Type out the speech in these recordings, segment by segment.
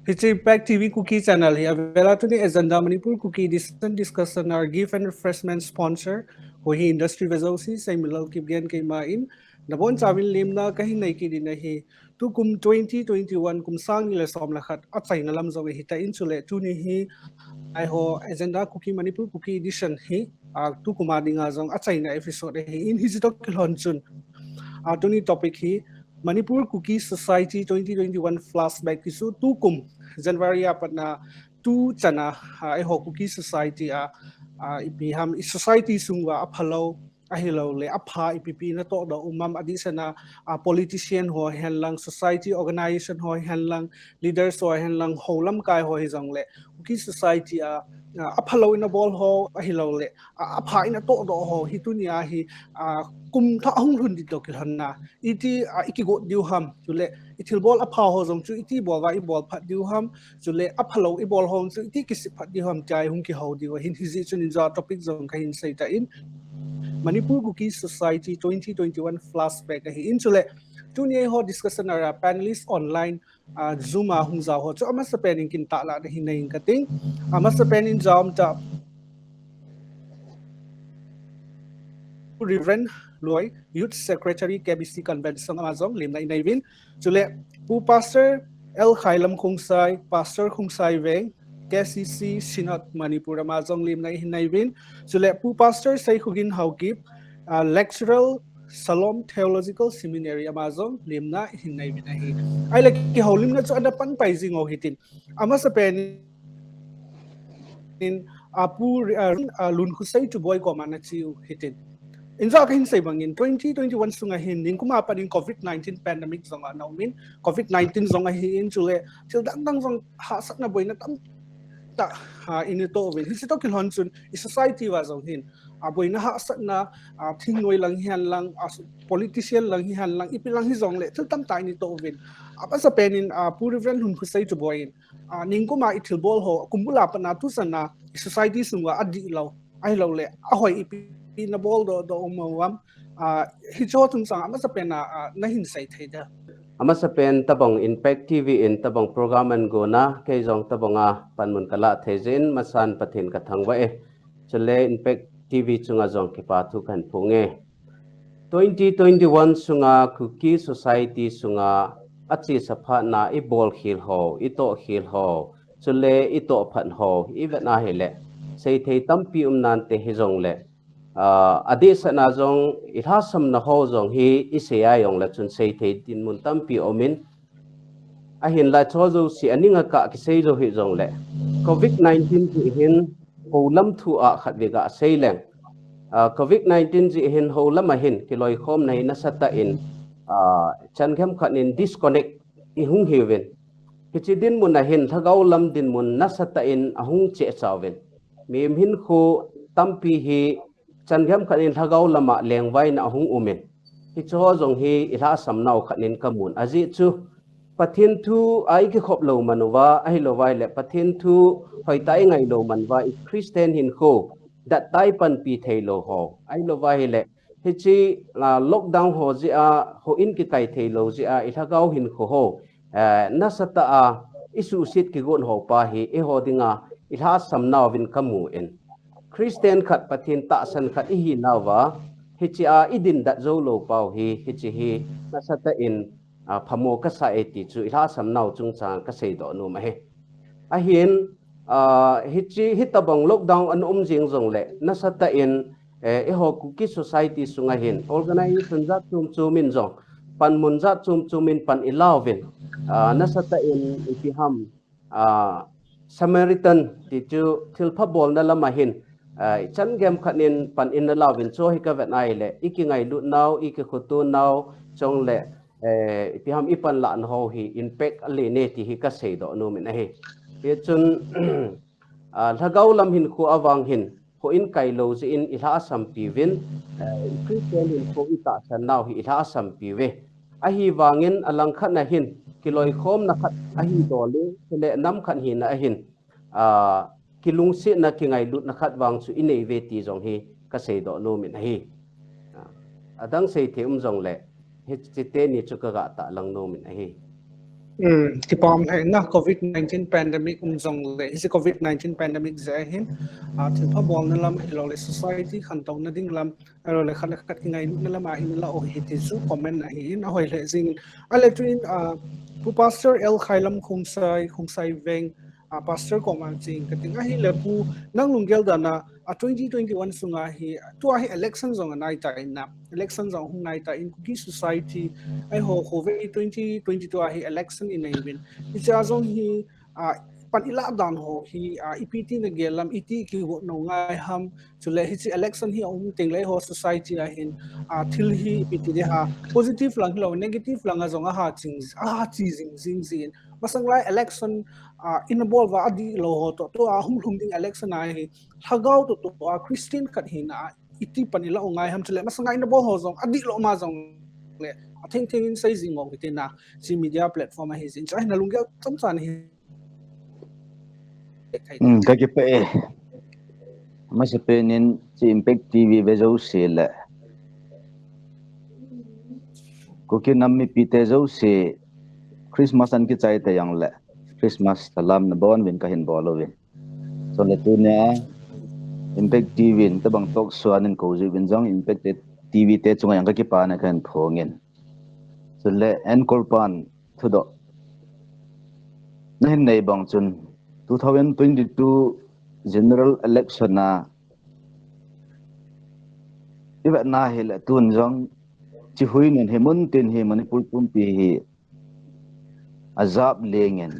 Hichi Impact TV Kuki channel hi avela to the agenda Manipur Kuki discussion our gift and refreshment sponsor ho hi industry vezosi SEIMINLAL KIPGEN ke ma in nabon chawin limna kahi nei ki din hi tu kum 2021 kum sang ni le som la khat a chaina lam zo hi ta in chule tu ni hi ai ho agenda Kuki Manipur Kuki edition hi tu kuma dinga jong a chaina episode hi in hi to kilhon chun tu ni topic hi Manipur Kuki Society 2021 flashback isu tu kum January apatna tu chana ai ho Kuki Society ipiham society sungwa aphalo ahilo le apha ipp na to da umam adisana politician ho henlang society organization ho henlang leaders ho henlang holam kai ho hijong le Kuki Society aphalo in a ball ho ahilo le apha in a to do ho hitunia hi kum tha hung hun di to kilhanna iti ikigo diu ham chule itil bol apha ho jong chu iti bol wa I bol phat diu ham chule aphalo I bol hong chu iti kisi phat diu ham chai hung ki ho diu hin hizi chun ja topic jong ka hin sai ta in Manipur Kuki Society 2021 flashback hi in chule tunia ho discussion ara panelist online zoom hung za ho chu ama sa pening kin ta la hi nei kating ama sa penin jam ta Reverend Loy, Youth Secretary KBC Convention Amazon, Lim Nai Vin, Jule, Pu Pastor KHAILAM KHONGSAI, Pastor KHONGSAI VENG, KCC SYNOD Manipur Amazon, Lim Nai Vin, Jule, Pu Pastor SEIKHOGIN HAOKIP, Lecturer SALOM THEOLOGICAL SEMINARY Amazon, Lim Nai Vin. I like ki holim na so ada pan paising o hitin. Ama sa pen in Apu LUNKHOSEI TUBOI komana chiu hitin. Inza kahin say bangin 2021 sunga hin ning kuma pa din COVID-19 pandemic zonga naumin COVID-19 zonga hin chule til dang zong ha sak na boina tam ta in to win hisito kilhon chun I society wa zong hin boina ha sak na thing noi lang hian lang politician lang hian lang ipilang hi zong le til tam ta in to win apa sa penin puri friend hun khusai to boin ning kuma itil bol ho kumbula pa na tu sana society sunga adi lo ai lo le ahoi ipi na bol do umawam hicho tung sang ama sa pena na hinsay theda ama sa pen tabong Impact TV in tabong program an go na kay jong tabonga panmun kala thejin masan pathin kathangwa chule Impact TV chunga jong kipathu kan punge 2021 sunga Kuki Society sunga achi sapha na ibol khil ho ito khil ho chule ito phan ho ibena hele sei thei tampi nan te hejong le adi sana jong ilhasam na ho jong hi isaya yong la chun sei thei tin mun tampi omin ahin la chozo si aninga ka ki sei jo hi jong le COVID-19 ji hin holam thu a khatwega seileng COVID-19 ji hin holam a hin kiloi khom nei na sata in changhem khanin disconnect I hung hiwen kichidin mun a hin thagau lam din mun na sata in ahung che chawen mim hin khu tampi hi changhem khanin thagau lama lengwai na ahung umen hi cho jong hi ila samnau khanin kamun aji chu pathin thu ai ki khop lo manuwa ai lo wai le pathin thu hoi tai ngai lo manwa I Christian hin kho dat tai pan pi thei lo ho ai lo wai le hi chi lockdown ho ji ho in ki tai thei lo ji I thagau hin kho ho na sata isu sit ki gon ho pa hi e ho dinga ila samnau win kamu en Christian khat pathin ta san khat hi nawa hichi idin dat zo lo pau hi hichi hi nasata in phamo ka sa eti chu ila samnau chung chang ka sei do nu ma he a hin hichi hitabang lockdown an jing jong le nasata in e ho Kuki Society sunga hin organization za chum min jong pan mun za chum min pan ilawin nasata in ipiham Samaritan ti chu thilpha bol na lama hin chan gem khanin pan in la win cho hi ka vet ai le ikingai lu naw ik khutu naw chong le piham ipan la ho hi impact ale ne ti hi ka sei do no min he ye chun thagau lam hin khu awang hin ho in kai lo ji in ila sam pi win Christian hin ko ita san naw hi ila sam pi we a hi wangin alang khat na hin kiloi khom na khat a hi do le nam khan hin a hin kilung si na kingai lut na khat wang su inei ve ti jong hi ka sei do no min hi adang sei the jong le he te ni chu ka ga ta lang no min hi Thì pom hay na COVID-19 pandemic zong le is COVID-19 pandemic za hin thil pha bol na lam ilo le society khan tong na ding lam ilo le khat khat ngai lu na lam a hin la o hi ti zu comment na hin a hoi le jing a le trin pu pastor el khailam khungsai veng pastor komang ching kating a hi le pu nang lungel da na 2021 sunga hi tu a hi election zong anai ta in na election zong hung nai ta in Kuki society ai ho COVID 2022 a hi election in ai win icha zong hi pan ila dan ho hi EPT na gelam iti ki wo no ngai ham chule hi chi election hi ting lai ho society a hin thil hi EPT de ha positive lang lo negative lang a zong a ha chi jing masang lai election involve adi lo ho to hum ding election a hi hagau to Christian khat hi na iti panila ngai ham chule masang ai na bo ho zong adi lo ma zong le I think in say zing of it na si media platform hi zin chai na lungya cham chan hi kaki pe masa penin si impact TV bezo sila Kuki nammi pite zo si Christmas an ki chai ta yang le Christmas salam na bon win kahin bolo win so le tu nya impact TV ta bang tok suanin ko ji win jong impact TV te chunga yang ki pa na kan phongin so le en korpan thudo na hin nei bang chun 2022 general election na iba na hil tun jong chi hui nen hemun tin hi Manipur pumpi hi azab lengen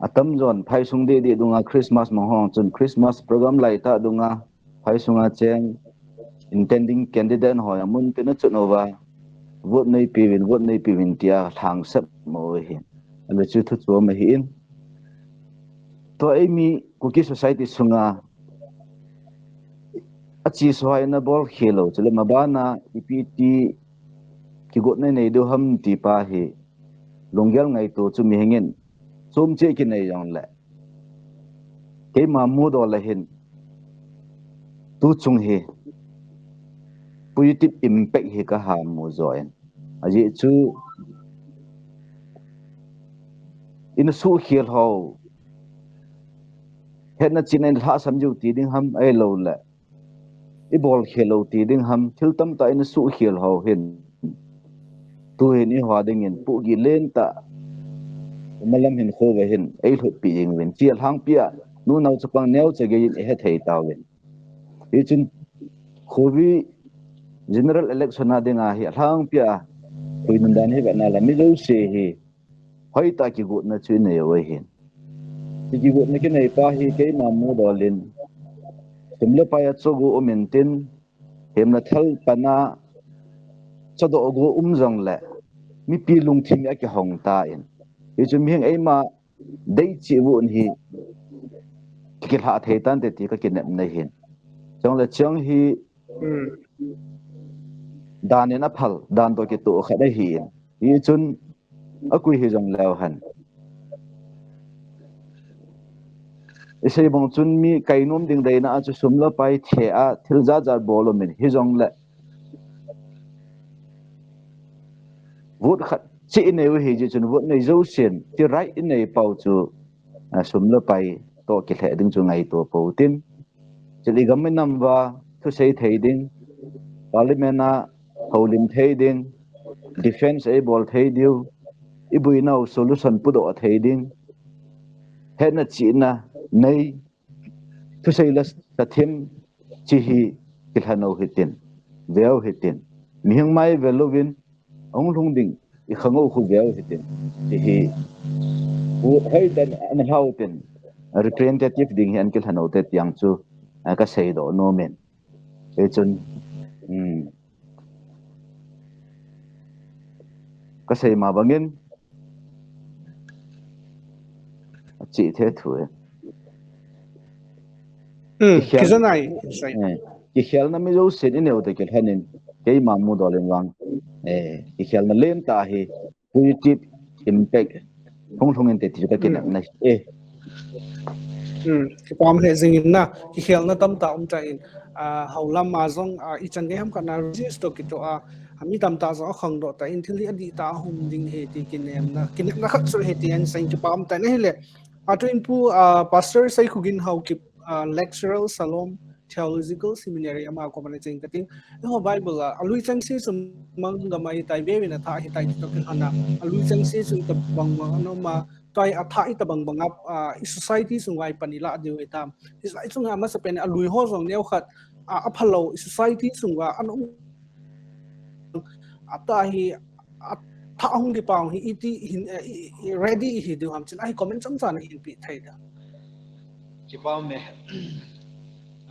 atam zon phai sung de dunga Christmas mahong chun Christmas program lai ta dunga phai sunga cheng intending candidate ho amun tin chunova vote nei piwin tia thang sap mo hi ame chu thu chu ma hi in to emi Kuki society sunga achi soai na bol khelo chule mabana EPT ki got nei do ham ti pa hi longyal ngai to chu mi hengin chum che ki nei yong le ke ma mu do la hin tu chung hi positive impact hi ka ha mu zoen aji chu in su khiel ho het na chin en tha samju ti ding ham ai lo le I bol khelo ti ding ham thil tam ta in su khiel ho hin tu hin I hwa ding in pu gi len ta malam hin kho ve hin ai thot pi ing wen chial hang pia nu nau chapang neu che ge in he thei taw wen I chin khobi general election na dinga hi hang pia tuin dan hi ba na la mi lo se hi hoi ta ki gut na chu ne yo hin ki gut na ki nei pa hi ke ma mu dolin simle pa ya chogu omentin hemna thal pana chado ogo umjong le mi pi lung thing a ki hong ta in I chu mi heng ei ma dei chi won hi ki ha thei tan te ti ka ki nem na hin chong le chong hi dan na phal dan to ki to kha da hi I chun akui hi jong law han isei bong chun mi kainom ding dei na chu sumla pai the a thilja jar bolo min hi jong le vot khat chi nei hi ji chun vot nei zo sen ti rai in nei pau chu sumla pai to ki the ding chu ngai to po tin chili gam nam wa thu sei thei ding parliament na holim thei ding defense a bol thei diu ibui nau solution pu do thei ding he na chi na nei thu sei la sathem chi hi kilhano hitin veo hitin mihang mai velovin ong lung ding I khango khu veo hitin chi hi u hoi dan an hautin representative ding han kilhano te tiang chu ka sei do no men e chun ka sei ma bangin chi the thue kizanai ki khel na mi zo sen in o te kel hanin ke ma mu dolen wang ki khel na len ta hi positive impact thong thong en te ti ka ken na ki pom he zing in na ki khel na tam ta chai in haulam mazong ichan ge ham kana register kito ami tam ta zo khang do ta in thili adi ta hum ding he ti kinem na khat sur he ti an sain ki pam ta ne hele atu in pu pastor SEIKHOGIN HAOKIP lecturer SALOM THEOLOGICAL SEMINARY ama ko man ching kating ho Bible alui chang si sumang gamai tai be na tha hi tai to kin hana alui chang si sung ta bang ma no ma tai atha i ta bang bang up society sung wai panila de we tam is lai chung ama sa pen alui ho zong neu khat a phalo society sung wa an ata hi tha hong gi pang hi iti ready hi de ham chin ai comment chang chan hin pi thai da ki pa me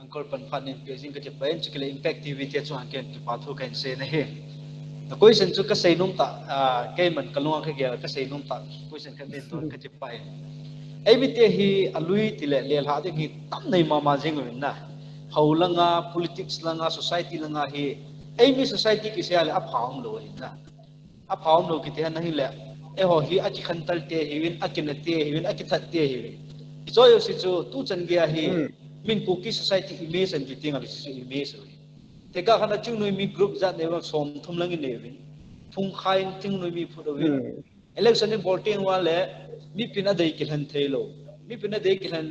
angkol pan phan in paging ka pain chikle impact tv te chuan ken ki pa thu kan se na he the question chu ka sei num ta ke man kalunga ka ge ka sei num ta question kan den don ka chi pai ai bi te hi alui tile lel ha de hi tam nei ma ma jing win na haulanga politics langa society langa hi ai mi society ki se ala aphaum lo hi na aphaum lo ki te na hi le e ho hi a chi khantal te hi win a kin te hi win a ki that te hi win so yo si chu tu chan ge hi min Kuki society image and getting a image te ka khana chung noi mi group za ne wa som thum lang ne win phung khai chung noi mi phu do win election in voting wa le mi pina dei ki han thelo mi pina dei ki han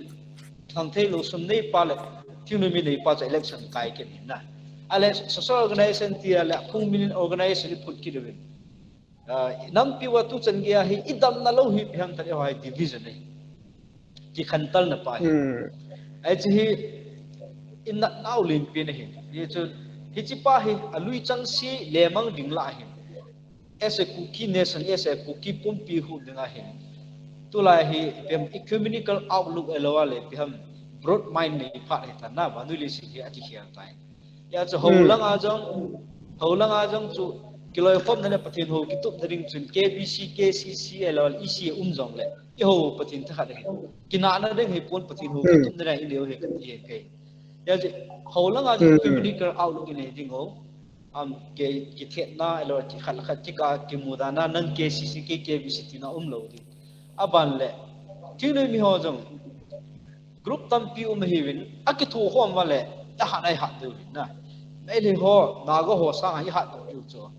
thang thelo sum nei pa le chung noi mi nei pa cha election kai ke na ale social organization ti ale phung min organization put ki do win nam pi wa tu chan ge hi idam na lo hi phang ta hai division nei ki khantal na pa ai chi in na naw lim pi na hi ye chu hi chi pa hi alui chang si lemang ding la hi as a Kuki nation as a Kuki pum pi hu dinga hi tu la hi pem ecumenical outlook elawale pi ham broad mind nei pha hi ta na ba nu li si hi ati hian tai ya chu holang a jong chu kiloi khom na pathin ho ki tup daring chun KBC KCC elawal EC jong le i ho pathin tha kha kina na deng hi pon pathin ho ki tup na i leo he ka ti ke ya ji holang a jong ecumenical outlook ni ding ho ke ki the na elawal ki khal kha ti ka ki mudana nang KCC KBC ti na lo di aban le ti noi mi ho jong group tam pi hi win aki thu khom wa le ta ha nai ha de na ei le ho na go ho sa hi ha to yu cho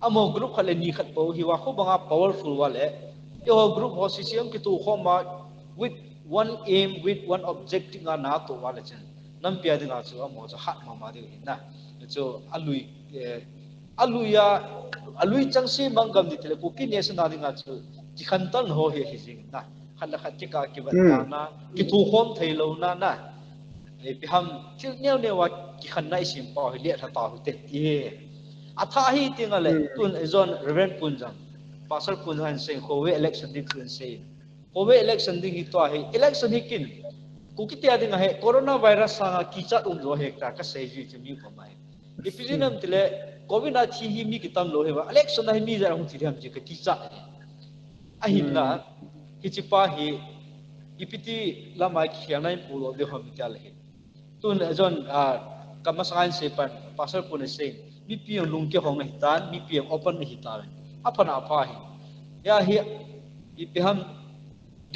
amo group khale ni khat po hi wa khu banga powerful wa le yo group ho CCM ki tu khoma with one aim with one objective nga na to wa le chen nam pia de nga chu amo cha hat ma ma de na cho alui chang si mangam ni tele Kuki nation na nga chu ji khan tan ho he hi jing na khan la khat ki ka ki ba na ki tu khom thei lo na e pi ham chil neu ne wa ki khan nai sim pa hi le tha ta hu te ti atha hi tingale tun ezon reverend punjang pasal punjan se khowe election di kun se khowe election di hi to hi election hi kin Kuki te adinga he coronavirus sa ki chat jo he ta ka se ji mi ko mai ipijinam tile covid na thi hi mi ki tam lo he ba election na hi mi ja hu thi ham ji ka ki chat ahin na hi chi pa hi ipiti lama ki khianai pu lo de hom ta le tun ezon kamasan se pan pasal pun se mi piang lung ke hong hi tan mi piang open hi ta apana apa hi ya hi ipiham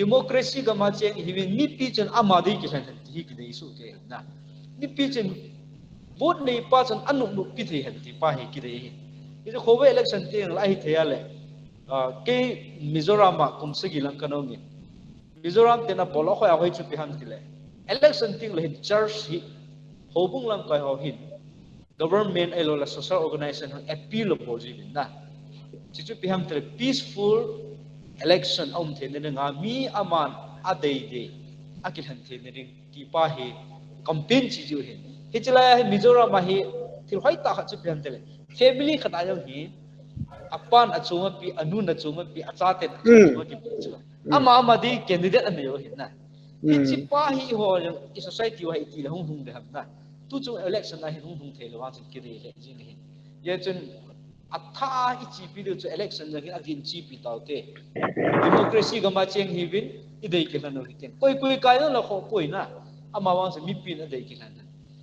democracy ga ma cheng hi mi pi chen amadi ki san hi ki dei su ke na mi pi chen vote nei pa chen anu nu pi thei han ti pa hi ki dei hi khowe election teng la hi thea le ke Mizoram ma kumsagi lang kanongi Mizoram tena bolo kho awai chu pi ham tile election ting le church hi hobung lang kai ho hin government elola social organization appeal opposite na chichu pi ham tele peaceful election the ne nga mi aman adei de akil han the ne ki pa hi campaign chi ju hin hichla Mizoram ma hi thil hoi ta kha chu pi ham tele family khata yo hi apan achunga pi anun achunga pi achate achunga ki chu ama di candidate an yo hin na hichi pa hi ho i society wa iti la hung hung de ham na tu chu election na hin hung hung the lo wa chu ki de le jin hi ye chun atha ichi pi de chu election na agin chi pi taw te democracy ga ma cheng hi win i dei ke na no hi ten koi kai na la kho poi na ama wang se mi pi na dei ke na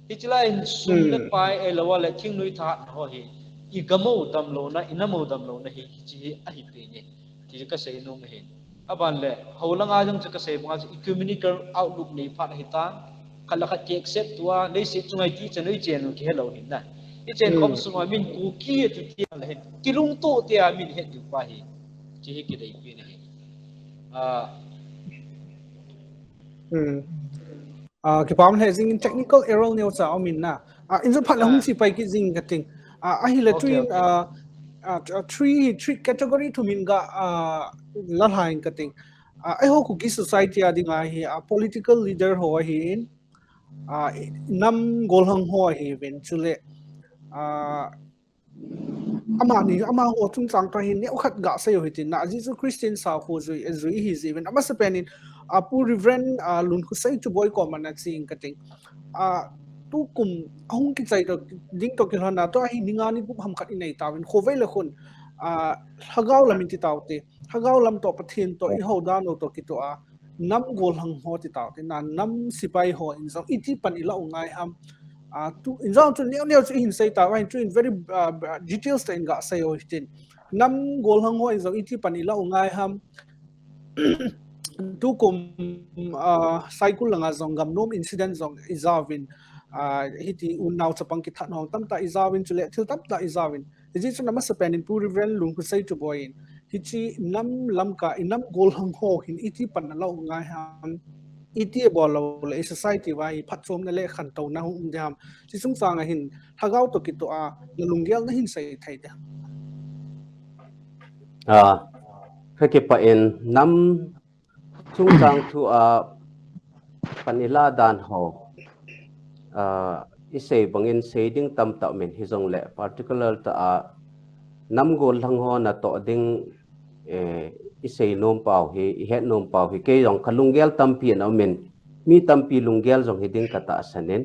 hichla in sum na pai e lo wa le thing noi tha ho hi I gamo dam lo na inamo dam lo na hi chi a hi pe ni ti ka sei no me aban le holang a jang ka sei ma ecumenical outlook nei pha hi ta khalakhat ki accept tua nei se chungai ti chanui chen ki hello hin na i chen khom sungwa min kuki tu ti la hen kilung to te a min het du pa hi chi hi ki dei pi ni ki pam he zing technical error ne cha amin na in zo phala hung si pai ki zing ka ting a hi le twin three category to min ga la hain ka ting I ho ku ki society ading a hi a political leader ho hi in nam gol hang ho hi ben chule ama ho chung chang ta hin ne khat ga se ho tin na Jesus Christian sa ho zui ezui hi even ama se penin pu reverend LUNKHOSEI TUBOI ko man sing ka ting tu kum ahung ki chai to ding to ki hana to hi ningani bu ham khat inai tawin khowei le khun hagaw lamin ti tawte hagaw lam to pathin to I ho da no to ki to nam gol hang ho ti tawte na nam sipai ho in so iti pan ila ungai ham tu in so tu neo chu hin sei tawain tu in very details ta in ga sei ho tin nam gol hang ho in so iti pan ila ungai ham tu kum cycle langa zong gam nom incident zong izawin hiti unaw chapang ki thatnong tamta izawin chule thil tamta izawin ji chu nama sapenin pu reverend LUNKHOSEI TUBOI in hichi nam lamka inam gol hang ho hin iti pan lo ngai ham iti bol lo society wai phatchom na le khan to na hum jam chi sung sang hin thagaw to ki to lungel na hin sei thai da khaki pa in nam chung chang thu panila dan ho isei bangin seiding tam ta min hizong le particular ta nam gol hang ho na to ding isei nom pau hi het nom pau hi ke yong khalungel tampi na min mi tampi lungel jong hiding kata sanen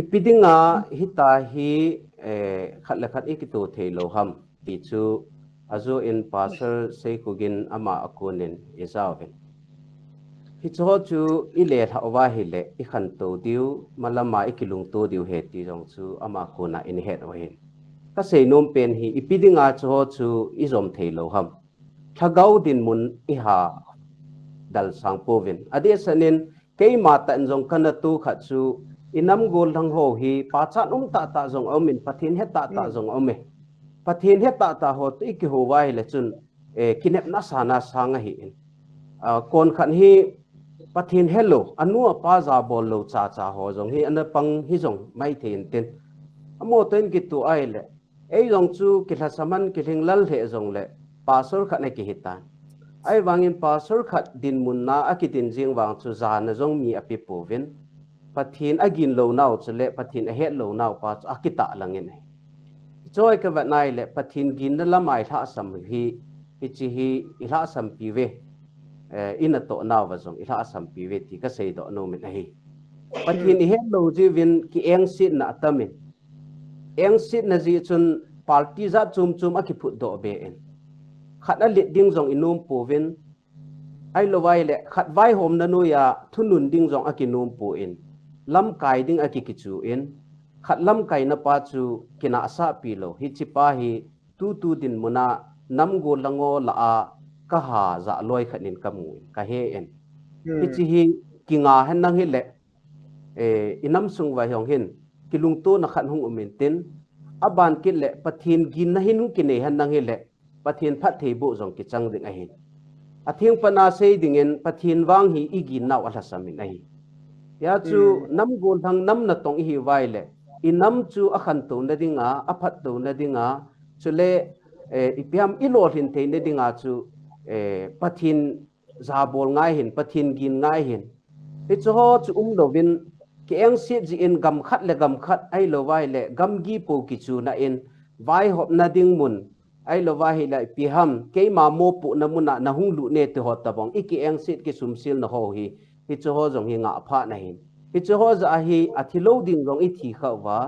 ipidinga hita hi khatla khat ikitu theilo ham ti chu azo in pastor SEIKHOGIN ama akunin izawin hi cho chu ile thawa hi le I khan to diu malama ikilung to diu he ti jong chu ama kuna in het wa hin ka sei nom pen hi ipidinga cho chu izom theilo ham thagaw din mun iha dal sang povin ade sanin kei ma tan jong kana tu kha chu inam gol thang ho hi pa chan ta jong omin pathin he ta jong ome pathin he ta ho ti ki ho wai le chun kinep na sana sanga hi in kon khan hi pathin hello anu pa za bol lo cha ho jong hi an pang hi jong mai thin tin amo ten ki tu ai le ei jong chu ki tha saman ki thing lal the jong le pastor khat ne ki hitan ai wangin pastor khat din mun na akitin jing wang chu za na jong mi api povin pathin agin lo naw chule pathin a het lo naw pa akita langin joy ka va nai le pathin gin na lamai tha sam hi chi hi ila sam pi ve ina to naw wa jong ila sam pi ve ti ka sei do no min hi pathin he lo ji win ki eng sit na tamin eng sit na ji chun party za chum aki phut do be en khata lit ding jong inum povin ai lo wai le khat vai hom na nu ya thunun ding jong aki num po in lam kai ding aki ki chu in khat lam kai na pa chu kina sa pi lo hi chi pa hi tu din muna nam go lango la a ka ha za loi khanin kamu ka he en hi chi hi kinga han nang hi le inam sung wa hong hin kilung to na khan hung umin tin aban ki le pathin gin na hin ki ne han nang hi le pathin phat thei bu jong ki chang ding a hin athing pana sei dingin pathin wang hi igin naw ala samin a hi ya chu nam gol thang nam na tong hi wai le inam chu akhan to na dinga aphat to na dinga chule ipiam ilo hin the na dinga chu pathin zabol ngai hin pathin gin ngai hin hi chu ho chu dovin ki eng si ji in gam khat ai lo wai le gam gi po ki chu na in vai hop na ding mun ai lo wai hi lai pi ham ke ma mo pu na muna na hung lu ne te hot tabong iki eng sit ki sumsil na ho hi chu ho jong hi nga pha na hin hi chu ho za hi athilo ding jong I thi kha wa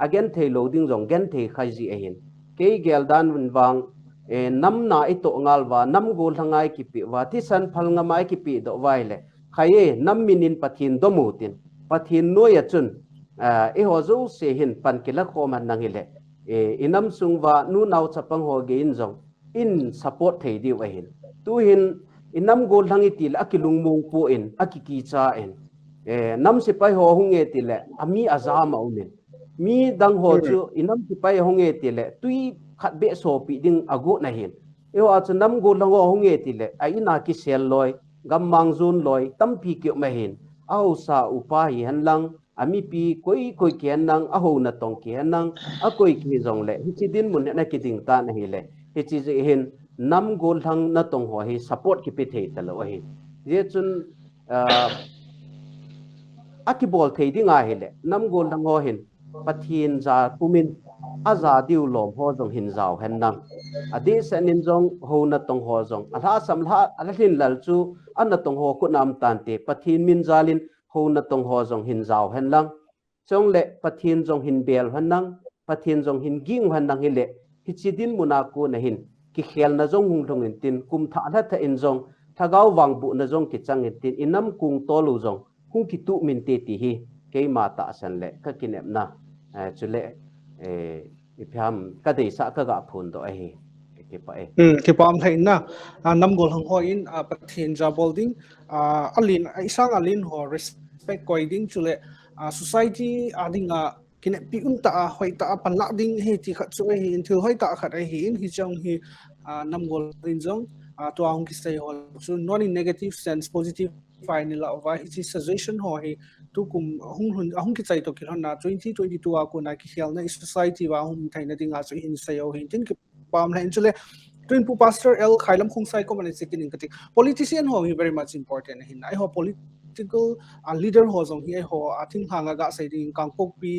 again thei lo ding jong gen thei khai ji a hin ke gel dan win wang nam na I to ngal wa nam gol hangai ki pi wa ti san phal nga mai ki pi do wai le khaye nam minin pathin do mu tin pathin no ya chun ho zo se hin pan ki la kho man nang ile inam sung wa nu naw chapang ho ge in jong in support thei di wa hin tu hin inam gol hangi til akilung mung po in akiki cha en nam si pai ho hunge tile ami azam aumen mi dang ho chu inam si pai hunge tile tui khat be so pi ding ago na hin yo a chu nam go lang ho hunge tile ai na ki sel loi gam mang zun loi tam pi kyo ma hin au sa upa hi han lang ami pi koi kian nang a ho na tong kian nang a koi ki jong le hi chi din mun na ki ding ta na hi le hi chi ji hin nam go lang na tong ho hi support ki pi thei ta lo hi ye chun akibol thei dinga hele nam gol dang ho hin pathin za pumin aza diu lom ho jong hin zaw hen nang adi sanin jong ho na tong ho jong atha samla alhin lal chu an tong ho ku nam tan te pathin min zalin ho na tong ho jong hin zaw hen lang chong le pathin jong hin bel han nang pathin jong hin ging han nang hele hichidin munaku na hin ki khel na jong hung thong in tin kum tha tha tha in jong thagau wang bu na jong ki chang in tin inam kung to lu jong hung ki tu min te ti hi ke ma ta san le ka kinep na chule ipyam ka dei sa ka ga phun do hi ke pa ke pam thai na nam gol hang ho in pathin ja bolding alin isang alin ho respect koi ding chule society adinga kine pi un ta hoi ta pan la ding he ti khat chu he in thil hoi ta khat hi in hi chang hi nam gol rin jong to ang ki stay ho so non in negative sense positive fine la wa hi chi suggestion ho hi tu kum hung ki chai to ki na 2022 a ko na ki khel na society wa hum thai na ding a chu in sai ho hin tin ki pam la in chule twin pu pastor L KHAILAM KHONGSAI ko man sikin in kati politician ho hi very much important hin I ho political leader ho jong hi ho athing hanga ga sai ding kangpok pi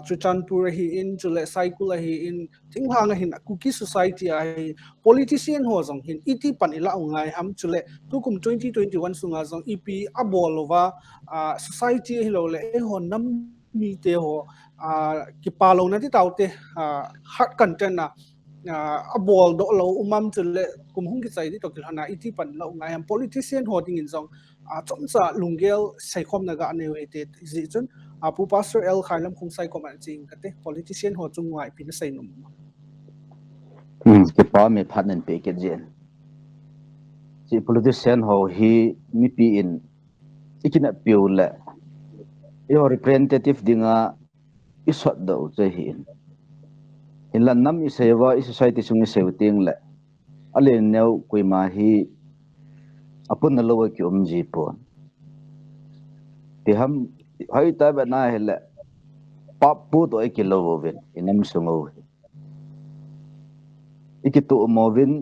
Trichanpur hi in chule cycle hi in thing hanga hin Kuki society hi politician ho jong hin iti panila ungai ham chule tukum 2021 sunga jong EP abolova society hi lo le ho nam mi te ho ki palo na ti taute hard content na bol do lo umam chule kum hung ki chai di to ki hana iti pan lo ngai am politician holding in jong chomsa lungel saikhom na ga ne we te ji chun pu pastor L KHAILAM KHONGSAI ko man ching kate politician ho chung ngai pin sai num ke pa me phanen pe ke jen si politician ho hi mi pi in ikina piula yo representative dinga isot do che hi in lan nam i sewa i society sungi seuting le ale neu kui ma hi apun na lo ki ji pon ti ham hai ta ba na hele pap pu to ki lo ven inam sungo ikitu movin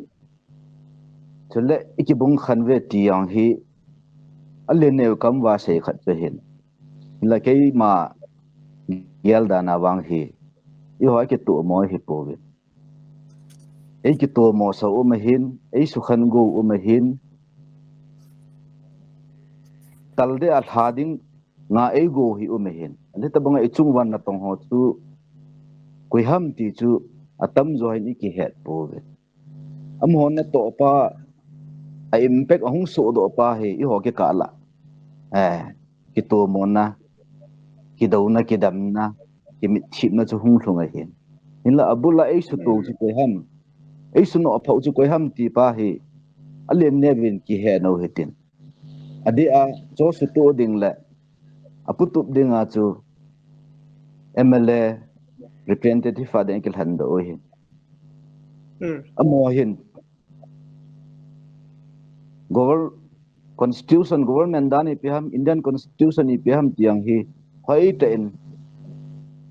chule ikibung khanwe ti yang hi ale neu kam wa se khat che hin la ke ma yel da na wang hi i ho ki tu mo hi po ven ei ki to mo sa hin ei su khan go hin talde al hading nga ei go hi hin ane ta banga ichung wan na tong ho chu koi ham ti chu atam zo hi ni ki het po ven am hon na to pa a impact ahung so do pa he i ho ke kala ki to mo na ki do na ki dam na ki mit chip na chu hung thunga hin in la abula ei su to chu koi ham ei su no phau chu koi ham ti pa he alen ne bin ki he no hetin adi a cho su to ding la aputup ding a chu MLA representative fa den kil han do hin amo hin constitution government dani piham Indian constitution i piham tiang hi hoi ta in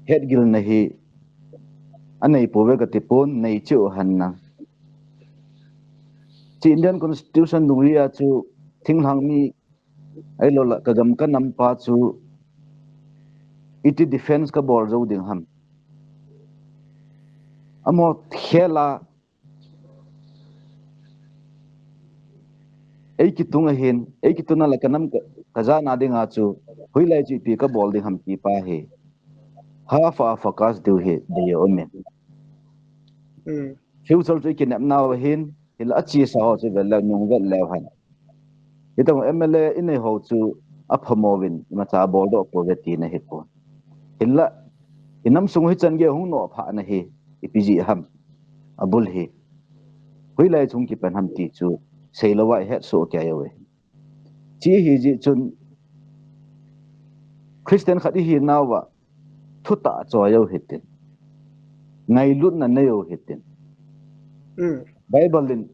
head gil na hi anei powe ka tipon nei chu hanna chi Indian constitution nui a chu thinghang mi ai lo la ka gam ka nam pa chu iti defense ka bor zo ding ham amo khela ei ki tunga hin ei ki tuna la kanam kaza na dinga chu huilai chi pi ka bol ding ham ki pa he half a focus do he de omen future chu ki nam naw hin hil achi sa ho chu bel nyung vel lew han itong MLA inei ho chu aphamovin ma cha bol do ko veti na he ko hilla inam sung hi chan ge hung no pha na he ipiji ham abul he huilai chung ki pan ham ti chu seilawa het so kya yawe chi hi ji chun Christian khát hi nào và thu tạ cho yêu hết tin ngày lúc na nêu hết tin Bible in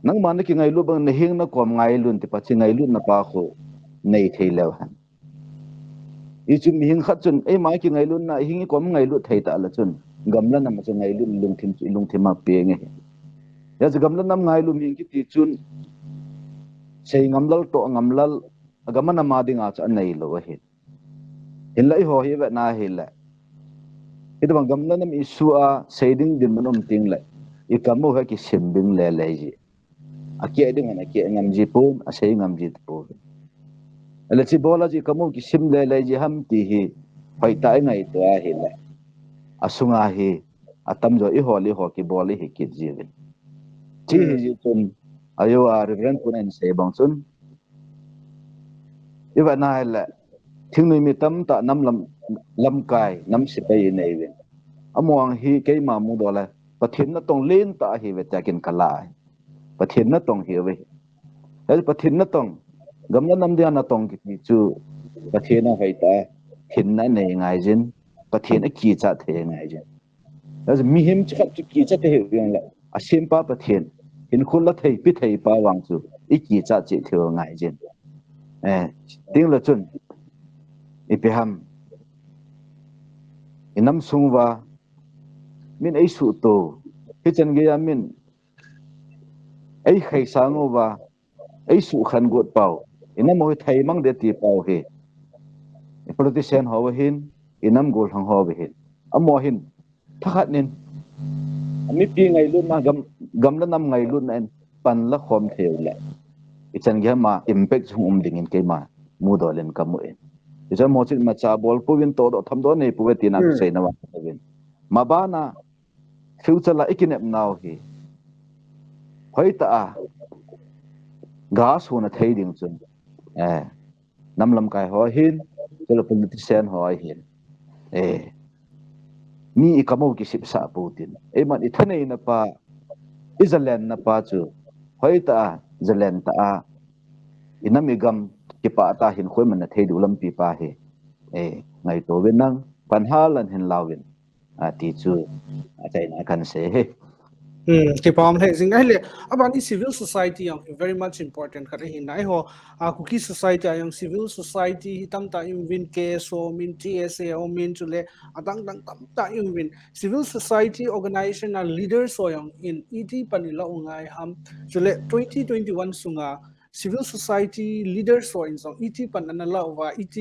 nang man ki ngày lúc bằng nehing na kom ngày luôn thì bắt ngày lúc na pa khổ nei thei leo han ichum hing khat chun e mai ki ngày lúc na hing kom ngày lúc thei ta la chun gamla na ma chu ngày lúc lung thim ma pe nge ya chu gamla nam ngày lúc hing ki ti chun sei ngamlal to ngamlal agamana ma dinga cha nei lo he hin lai ho hi ba na hi la itu bang gamla nam isua seiding din manom ting la ikamu ha ki simbing le le ji akia ding ana ki ngam ji pum a sei ngam ji pu ala chi bola ji kamu ki sim le le ji ham ti hi pai tai ngai to a hi la asunga hi atam jo i ho ki boli hi ki ji le chi hi ji chun ayo a reverend punen se bang chun iba na la thing mi tam ta nam lam kai nam si pai nei ve among hi ke ma mu do la pathin na tong len ta hi ve ta kin kala pathin na tong hi ve el pathin na tong gamna nam dia na tong ki chu pathin na hai ta thin na nei ngai jin pathin a ki cha the ngai jin as mi him chat ki cha the yang la a sim pa pathin in khul la thei pi thei pa wang chu i ki cha chi theo ngai jin ting la chun ipiham inam sungwa min ai su to hichen ge min ai khai sango wa ai su khan got pau inam ho thai mang de ti pau he politician ho hin inam gol hang ho hin amo hin thakhat nin ami pi ngai lu na gam la nam ngai lu na pan la khom theu la hichen ge ma impact hum ding in ke ma mu do len kamu en isa mo chin ma cha bol pu win to do tham do nei pu ve ti na sei na wa win ma ba na future la ikinep now hi hoi ta a gas hu na thei ding chun nam lam kai ho hin chelo politician ho hin mi ikamo ki sip sa putin e man i thanei na pa Israel na pa chu hoi ta Zelen ta a inamigam ki pa ta hin khoi man na thei du lam pi pa he ngai to wen nang pan halan hin lawin a ti chu a chai na kan se he Ki pam he zing ai le abani civil society yang very much important kha hi nai ho Kuki society yang civil society tam ta im win ke so min TSA o min chule atang tam ta im win civil society organization and leaders so yang in ET panila ungai ham chule 2021 sunga civil society leaders so in so ET panana la wa ET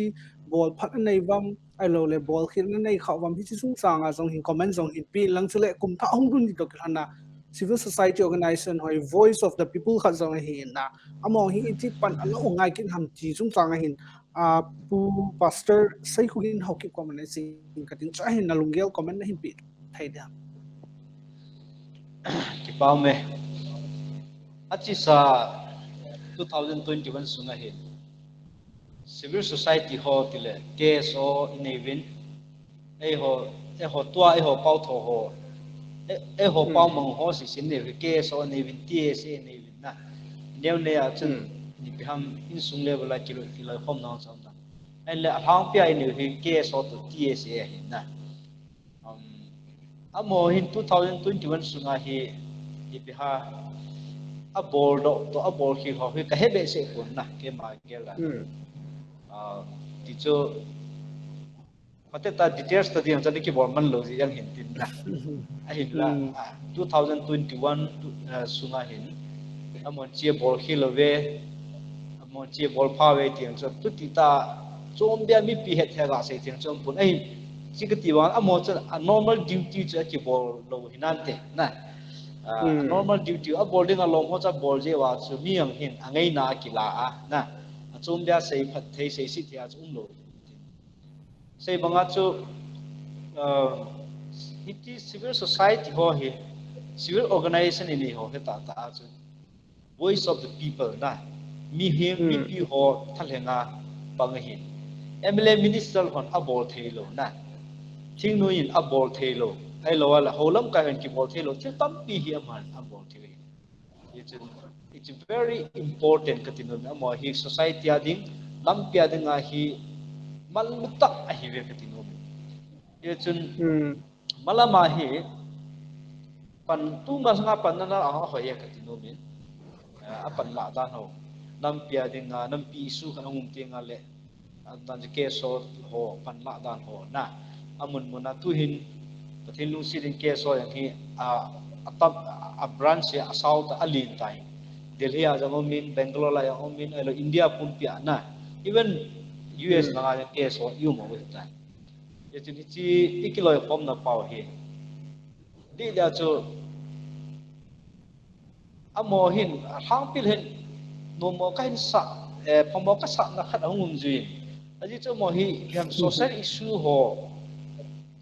bol phat nei bam ai lo le bol khil nei khaw bam hi chung sanga jong hin comment jong hin pi lang chule kum tha hong dun di to kana civil society organization hoi voice of the people kha zong hin na among hi ti pan alo ngai kin ham chi chung chang hin pu pastor SEIKHOGIN HAOKIP comment sing katin cha hin na lungel comment na hin pi thai da ki pau me achi sa 2021 sunga hin civil society ho tile KSO inevin e ho tua e ho pau tho ho e ho pau mong ho si sin ne ke so ne vin tie se ne vin na neu ne a chun ni biham in sung level la kilo kilo khom na sam na en le hang pia ne hi ke so to tie se hin na amo hin 2021 sunga hi biha a board to a board ki ho ka hebe se kun na ke ma ke la ti cho pateta details ta diam chani ki borman lo ji yang hin tin na a hin la 2021 sunga hin amon che bol khilove amon che bol phawe tiang so tu ti ta chom bia mi pi het ga se tiang chom pun ai chi ka ti wan amon cha normal duty cha ki bol lo hinan te na normal duty a boarding along ho cha bol je wa chu mi ang hin angai na ki la a na chom bia sei phat thei sei si thia chum lo sei banga chu hiti civil society ho hi civil organization ini ho he ta chu voice of the people na mi him mi pi ho thalenga pangahin MLA minister hon abol thelo na thing no in abol thelo ai lo wala holam ka hen ki bol thelo thil tam pi hi aman abol thelo it's very important katino na mo hi society ading lampia dinga hi malmutak ahiwe katino ye chun malama hi pan tu mas nga pan na hoye katino min apan la dan ho nam pia ding nam pi su kan ngum ti nga le dan ke so ho pan la dan ho na amun muna tu hin pathin lu si ding ke so yang hi atap a branch ya south alin tai Delhi a min Bangalore la yang min elo India pun pia na even US na nga ke so yu mo wi tai ye chi chi ikiloi pom na pau hi di da chu amo hin hang pil hin no mo kain sa pomo ka sa na khat ngum juin aji chu mo hi yam social issue ho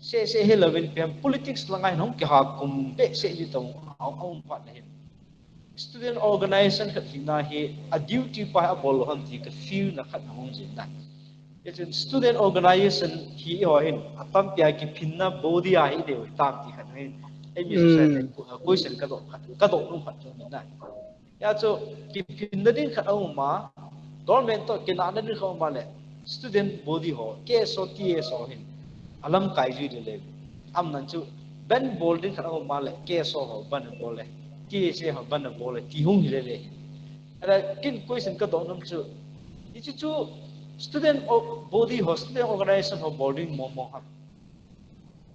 se helawin pem politics langai nong ke ha kum pe se ji tong au phat na hin student organization khat na hi a duty pa a bol ham ti ka feel na khat ngum jin na it's student organization hi ho hin atam pya ki phinna body a hi de tam ti khat hin ai mi society question ka do nu phat na ya cho ki phinna din khat au ma government to ke na din kho ma le student body ho ke so ti so hin alam kai ji de le am nan chu ben bol din khat au ma le ke so ho ban bol le ki se ho ban bol le ti hung le le ara kin question ka do nam chu ichi chu student body ho student organization ho boarding mo ha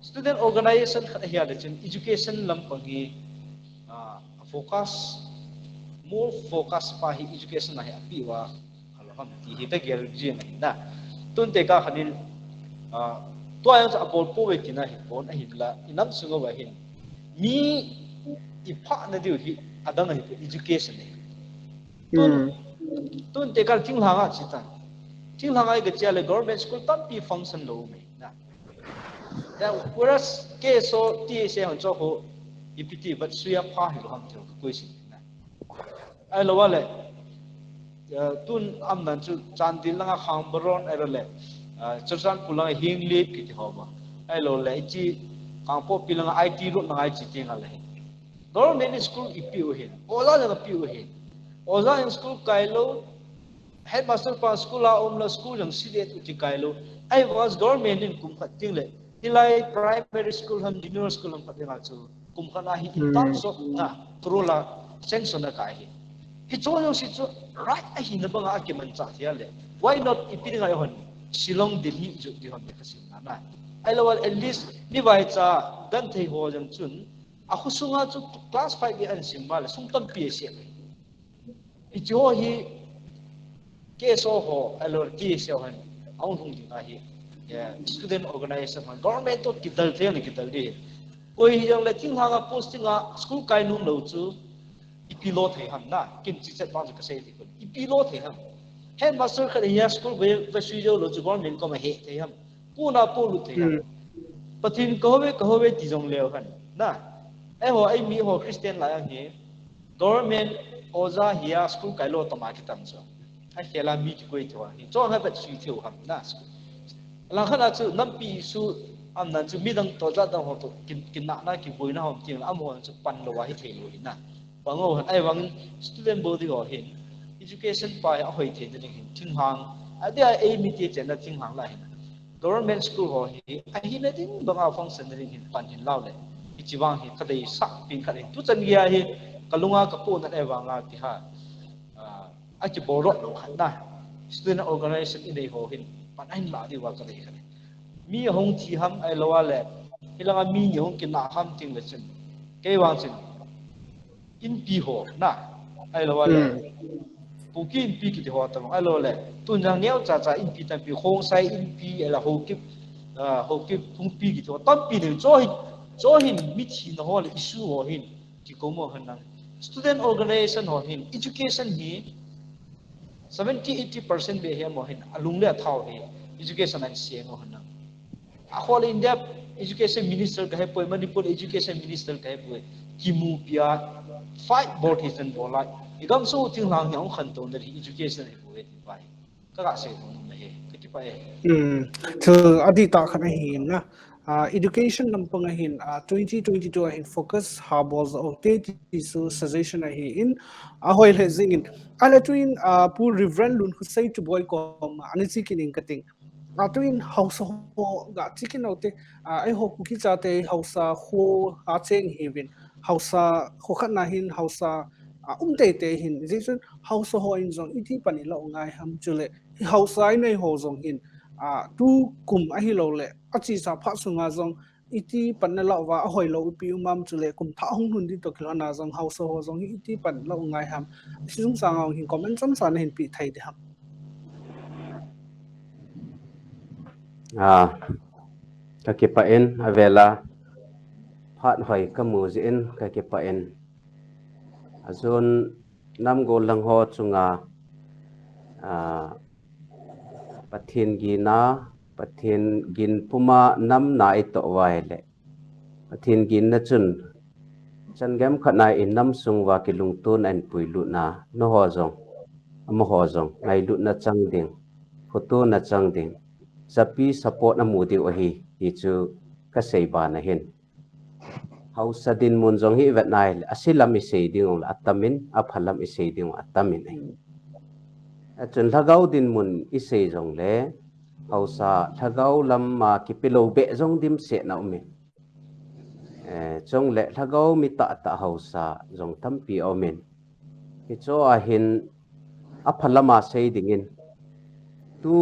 student organization khat hiya le chen education lam pangi focus more focus pa hi education na hi api wa ham ti hi ta gel ji na tun te ka khanin to ayang sa apol po wek na hi pon a hin la inam sungo wa hin mi ipha na diu hi adang hi education ne tun te ka ting hanga chi ta ting hanga ga cha le government school tam pi function lo me na ya whereas ke so ti se hon cho ho ipt but suya pha hi lo ham theu ko si na ai lo wa le tun am nan chu chandil langa khang baron ai le churchan pulang hing lip ki hoba ai lo le chi kangpo pilang IT ro na ai chi tinga le government school ipu hin ola na pu hin ola in school kailo headmaster pa school la omla school jang sidet uti kailo ai was government in kum khat ting le hilai primary school ham junior school ham patinga chu kum khana hi in terms of na trola sanction na kai hi cho yo si chu right a hi na banga ke man cha thia le why not ipinga yo hon Silong Delhi ju di hon ka sin na ai lawal at least ni vai cha dan thei ho jang chun a khu sunga chu class 5 bi an simbal sung tam pi se i jo hi ke so ho alor ki se hon aung hung di na hi student organization hon government to kidal the ni kidal di koi jang le ting hanga posting a school kai nu lo chu ipilo thei ham na kin chi chat ba ka se di ko ipilo thei ham headmaster khat ya school ve sui jo lo chu government ko ma he thei ham puna pu lu thei ham pathin ko ve ti jong leo khan na ai ho ai mi ho christian la yang he government oza hiya school kai lo tama ki tam so ai hela mi ki koi thwa hi cho ha ba sui theu ham na la khana chu nam pi su am nan chu mi dang to za dang ho to kin na ki boi na hom ti am ho chu pan lo wa hi thei lo na pango ai wang student body ho hin education pa a hoi the de hin thing hang adia a mi ti chen na thing hang la hin government school ho hi a hi na din banga function de hin pan hin law le ichiwang hi kadai sak pin kadai tu chan gya hi kalunga ka po na e wanga ti ha a chi bo ro lo khan na student organization in dei ho hin pan ain la di wa kadai kadai mi hong thi ham ai lawa le hilanga mi hong kin na ham ting le chen ke wang chen in pi ho na ai lawa le Kuki in pi ki ho ta ai lo le tu jang neo cha cha in pi tan pi KHONGSAI in pi la HAOKIP thung pi ki ho tam pi de cho hin mi chi na ho le issue ho hin ki ko mo han student organization ho hin education hi 70-80% be he mo hin alung le thau he education an se mo han a whole India education minister ka he poi Manipur education minister ka he poi kimu pia fight board his and bola igam so ting lang yang khan to na education he poi pai ka se mo na he ki pai to adi ta khana hin na education lampang hin 2022 hin focus habos of te su suggestion hi in a hoi le zing in ala twin pu reverend LUNKHOSEI TUBOI ko ani chi kin kating tuin house ho ga chicken ote ai ho kuki chate house ho a cheng hivin house ho khat na hin house te te hin jison house ho in zong iti pani lo ngai ham chule house ai nei ho zong hin tu kum a hi lo le a chi sa pha sunga zong iti pan na lo wa hoi lo pi umam chule kum tha hong hun di to kilo na zong house ho zong iti pan lo ngai ham sung sang hin comment sam san hin pi thai de ham kakipain avela phat hoi kamuziin kakipain azun nam go langho chunga pathin gina pathin gin puma nam nai to waile pathin gin na chun changem khanai in nam sungwa ki lungtun an puilu na no ho jong am ho jong ngai lu na changding photo na changding sapi support na mudi ohi hi chu ka seiba na hin hausa din mun jong hi vet nai asilam i sei ding atamin aphalam i sei ding atamin ai chun thagau din mun i sei jong le hausa thagau lam ma ki pilo be jong dim se na umin chong le thagau mi ta hausa jong tampi omin ki cho a hin aphalama sei dingin tu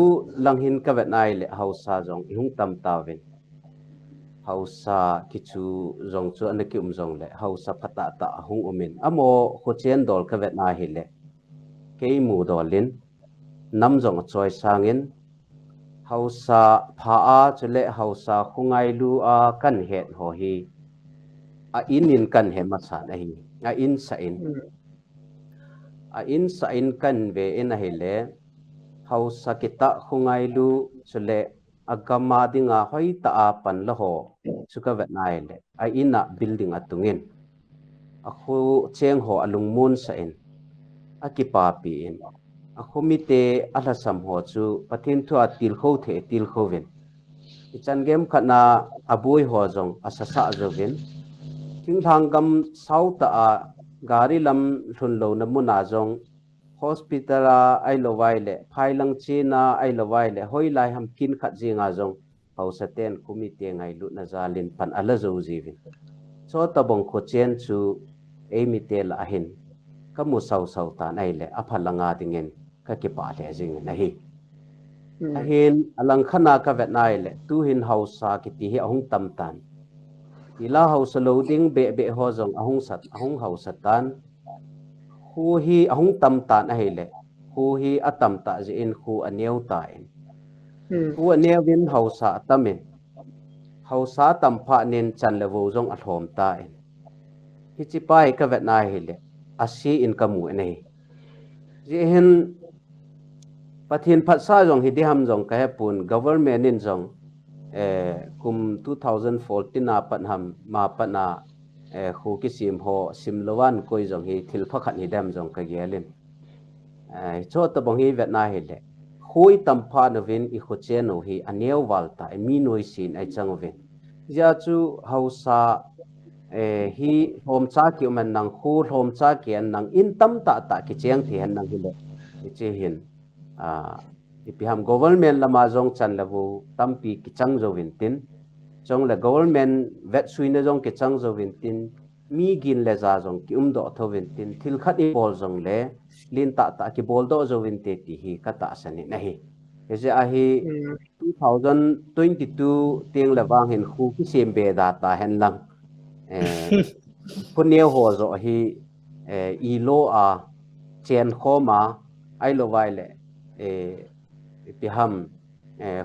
langhin ka vet nai le hausa jong ihung tam tawin hausa kichu jong chu an ki jong le hausa phata ta hung umin amo khochen dol ka vet na hi le ke mu dolin nam jong choi sangin hausa pha a chule hausa khungai lu a kan het ho hi a inin kan he ma sa na hi a in sa in kan ve in a hi le hausa kita khungai lu chule agama dinga hoi ta a pan la ho chuka vet nai le a ina building atungin a khu cheng ho alung mun sa in a ki pa pi in a khumite ala sam ho chu pathin thu atil kho the til khovin ichan gem khana abui ho jong asasa jovin thing thang gam sau ta a gari lam thun lo na muna jong hospital ai lo wai le phailang china ai lo wai le hoi lai ham kin khat jinga jong hausa ten kumite ngai lu na zalin pan ala zo jivin so tabong kho chen chu mi te la hin kamu sau ta nai le aphalanga dingen ka ki pa le jing na hi ahin alang khana ka vet nai le tu hin hausa ki ti hi ahung tam tan ila hausa loading be ho jong ahung hausa tan hu hi ahung tam tan a hi le hu hi atam ta ji in hu aneu ta in hu aneu win hausa tamin hausa tam pha nin chan le wo jong athom ta in hi chi pai ka vet nai hi le asi in kamu nei ji hin pathin phat sa jong hi diham jong ka pun government in jong kum 2014 na pan ham ma pana khu ki sim ho simlowan koi jong hi thil phakhat ni dam jong ka gelin cho ta bang hi vet na hi le khoi tam pha no vin i kho chen no hi aneu wal ta mi noi sin ai chang vin ja chu hausa hi hom cha ki man nang khu hom cha ki an nang in tam ta ki cheng thi han nang hi le che hin ipiham government lama jong chan labu tampi ki chang zo vin tin chong le government vet suina jong ki chang zo vin tin mi gin le za jong ki do tho vin tin thil khat i bol jong le lin ta ki bol do zo vin te ti hi ka ta sani na hi je a hi 2022 tieng la wang hin khu ki sem be da ta hen lang puneo ho zo hi i lo a chen khoma ai lo vai le ipiham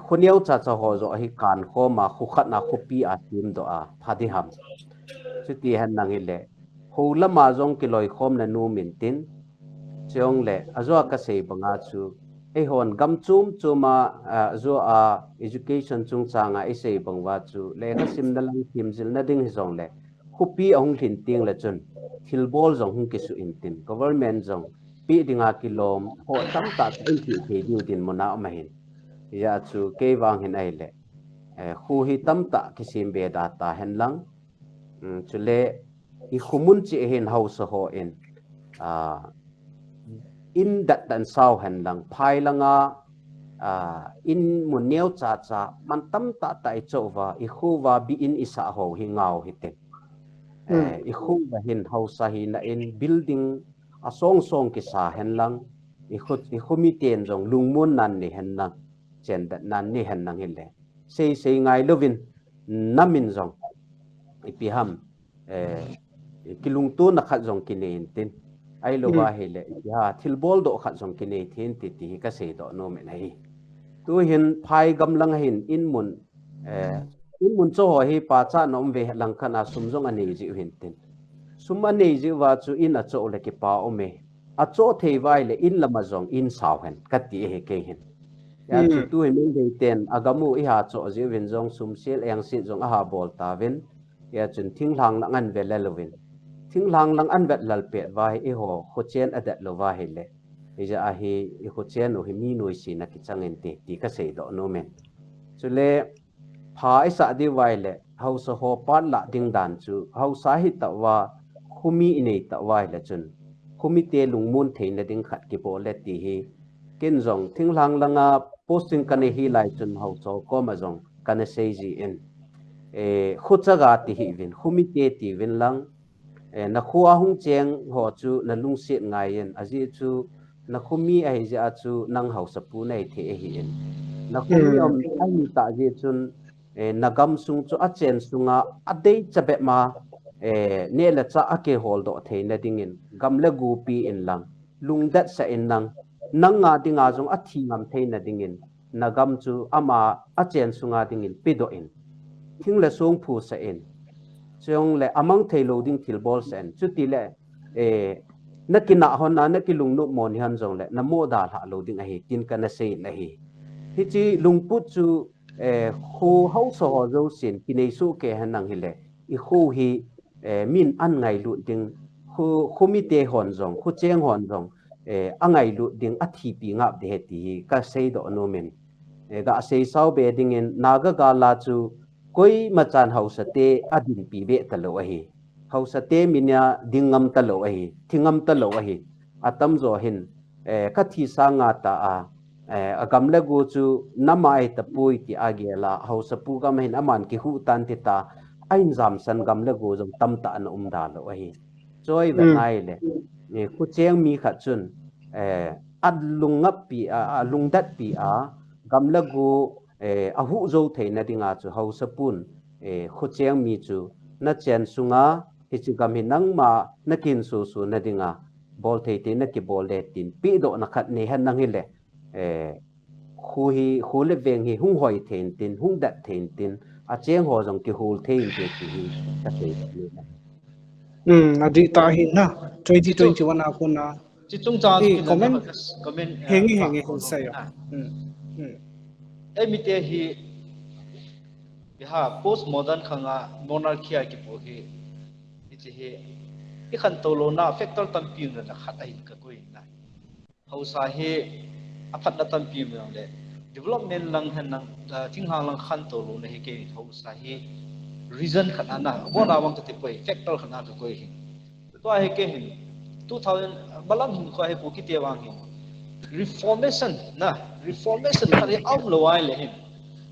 khuniau cha ho zo hi kan khoma khu khat na khu pi a tim do a phadi ham chuti han nang ile holama jong ki loi khom na nu min tin chong le azwa ka sei banga chu hon gam chuma zo a education chung changa sei bangwa chu le kha sim na lang thim jil na ding jong le khu pi ong thin ting la chun thil bol jong hung ki su in tin government jong pi dinga kilom ho tam ta in thi the diu din mona ma hin ya chu ke wang hin ai le khu hi tam ta ki sim be da ta hen lang chule i khumun chi hin house ho in dat dan sau hen lang phai langa in mun neo cha cha man tam ta tai chowa I khu wa bi in isa ho hi ngau hi te I khu wa hin hausa hi na in building a song song ki sa hen lang I khu mi ten jong lungmun nan ni hen lang chen dat nan ni hen lang hi le sei ngai lovin namin jong I pi ham kilung tu na khat jong kinin tin ai lo wa hi le ya thil bol do khat jong kinin thin ti ka sei do no me nai tu hin phai gam lang hin in mun cho ho hi pa cha nom ve lang khana sum jong ani ji hin tin sum ani ji wa chu in a cho le ki pa ome a cho thei vai le in lama jong in saw hen ka ti he ke hin ya chu tu hin de ten agamu I ha cho ji win jong sum sel yang si jong a ha bol ta win ya chun thing lang na ngan ve le lovin thing lang an vet lal pe vai I ho kho chen adat lo wa hi le ija a hi I kho chen o hi mi noi si na ki changin ti ka sei do no men chule pha isa di wai le hau sa ho pat la ding dan chu hau sa hi ta wa khumi inei ta wai le chun khumi te lungmun thein na ding khat ki bo le ti hi kin jong thing lang langa posting kan hi lai chun hau cho ko ma jong kan sei ji in khucha ga ti hi win khumi te ti win lang na khuwa hung cheng ho chu na lung sit ngai yen aji chu na khumi ai ja chu nang hau sa pu nei the hi in na khumi om ai ta ji chun nagam sung chu a chen sunga adei chabe ma ne la cha ake hol do theina dingin gamle gu pi in lang lungdat sa in nang nga dinga jong a thi ngam theina dingin nagam chu ama a chen sunga dingin pi do in thing la sung phu sa in chong le among thailo ding thil bol sen chu ti le nakina hona nakilung no mon han jong le namo da ha lo ding a hi tin kana sei na hi hi chi lungput chu khu hau so zo sin kinei su ke hanang hi le I khu hi min an ngai lu ding khu mi te hon jong khu cheng hon jong angai lu ding a thi pi ngap de ti ka sei do no men ga sei sau be ding in naga ga la chu koi machan hausa te adin pi be ta lo hi hausa te minya dingam ta lo hi thingam ta lo hi atam zo hin ka thi sa nga ta agam le gu chu namai ta pui ti agela hausa pu gam hin aman ki hu tan ti ta ain jam san gam le gu jom tam ta an da lo hi choi ve ngai le khu cheng mi kha chun ad lungap pi lungdat pi gam le gu a hu zo theina dinga chu hausa pun khu cheng mi chu na chen sunga hi chu gam hin nang ma nakin su na dinga bol thei te na ki bol le tin pi do na khat ne han nang hi le khu le veng hi hung hoi thein tin hung dat thein tin a cheng ho jong ki hul thein te ti hi ka sei ni na adi ta hin na 2021 ako na chi chung cha comment comment hengi sayo mi te hi ha post modern khanga monarchy ki po hi chi hi I khan to lo na factor tam pi na khat ai ka koi na hausa hi a phat na tam pi le development lang han nang thing hang lang khan to lo na hi ke hausa hi reason khana na bo na wang te poi factor khana ka koi hi to ai ke hi 2000 balam hin ko ai ko ki te wang hi reformation kare am lo ai le hin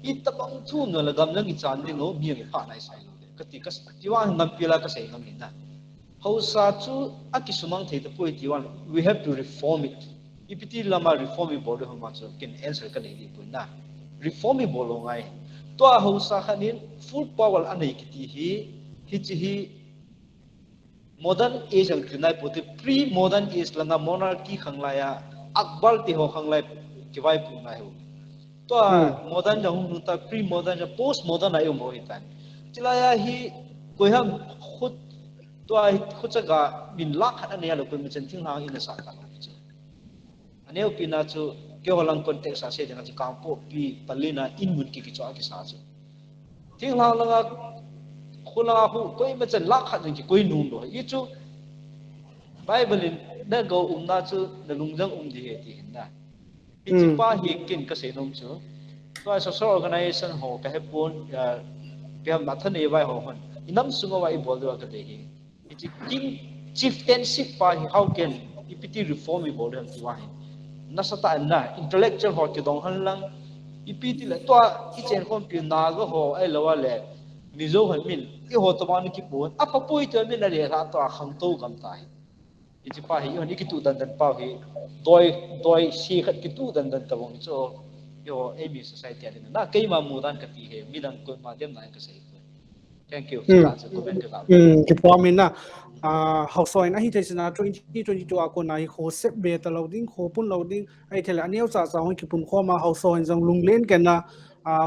I tabang thu no la gam nang I chan ding no mi ngi pha nai sai lo ka ti ka ti wang ngam pila ka sei ngam na hausa chu akisumang thei ta poi ti wan we have to reform it ipiti lama reformable ho ma chu kin answer ka nei pu na reformable lo ngai to hausa khanin full power anei ki ti hi chi hi modern age al kinai pote pre modern age langa monarchy khanglaya akbar ti ho khanglai ki vai pu nai ho to modern jang nu ta pre modern ja post modern ayo mo hitan chilaya hi koiham khut to ai khuchaga min lakh an ya lo ko chen thing hang in sa ta aneu pina chu ke holang context ase jang chi kampo pi palina in mun ki cho ki sa chu thing hang langa khula hu koi ma chen lakh jang ki koi num lo I chu bible in na go na chu na lungjang di he ti na I chi pa hi kin ka se nom chu to ai social organization ho ka he pon piam na than e vai ho hon inam sunga wai bol do ka de hi king chieftainship pa how can ipiti reform bol han ti wa nasata na intellectual ho ki dong han lang ipiti le to ichen kon pi na go ho ai lawa le mizo han min I ho to man ki pon apa poi to min le ra to kham to kam tai ichi pa hi oni ki tu dan dan pa hi doi si khat ki tu dan dan ta bong so yo AB society adin na kai ma mu dan ka ti he mi dan ko ma dem na ka sai thank you so that's a comment ka ki pawmin na hausoi na hi theisina 2022 ako na hi kho sep be ta loading kho pun loading ai thela aniau cha cha hoi ki pun kho ma hausoi jong lunglen ken na